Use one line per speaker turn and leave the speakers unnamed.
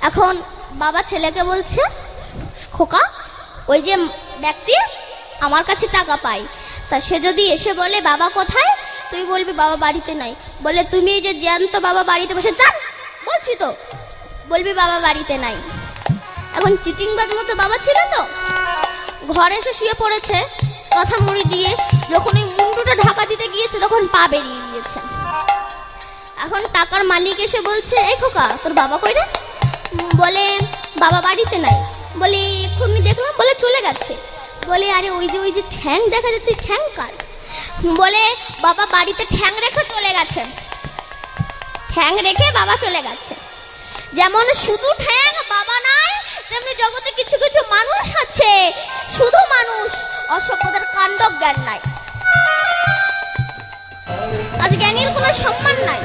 এখন বাবা ছেলেকে বলছে, খোকা ওই যে ব্যক্তি আমার কাছে টাকা পায়, তা সে যদি এসে বলে বাবা কোথায়, তুই বলবি বাবা বাড়িতে নাই। বলে তুমি এই যে জ্যান্ত বাবা বাড়িতে বসে যান বলছি তো, বলবি বাবা বাড়িতে নাই। এখন চিটিংবাজ মতো বাবা ছিল তো, ঘরে এসে শুয়ে পড়েছে কথা মুড়ি দিয়ে। যখন ওই মুন্ডুটা ঢাকা দিতে গিয়েছে তখন পা বেরিয়ে গিয়েছে। এখন টাকার মালিক এসে বলছে, এই খোকা তোর বাবা কই রে? বলে বাবা বাড়িতে নাই। বলে এক্ষুনি দেখলাম, বলে চলে গেছে। বলে আরে ওই যে ঠ্যাং দেখা যাচ্ছে, ঠ্যাং কার? বলে বাবা বাড়িতে ঠ্যাং রেখে চলে গেছে, ঠ্যাং রেখে বাবা চলে গেছে। যেমন শুধু ঠ্যাং বাবা নাই, তেমনি জগতে কিছু কিছু মানুষ আছে শুধু মানুষ, অসভ্যদের কাণ্ড জ্ঞান নাই, আজ জ্ঞানীর কোনো সম্মান নাই।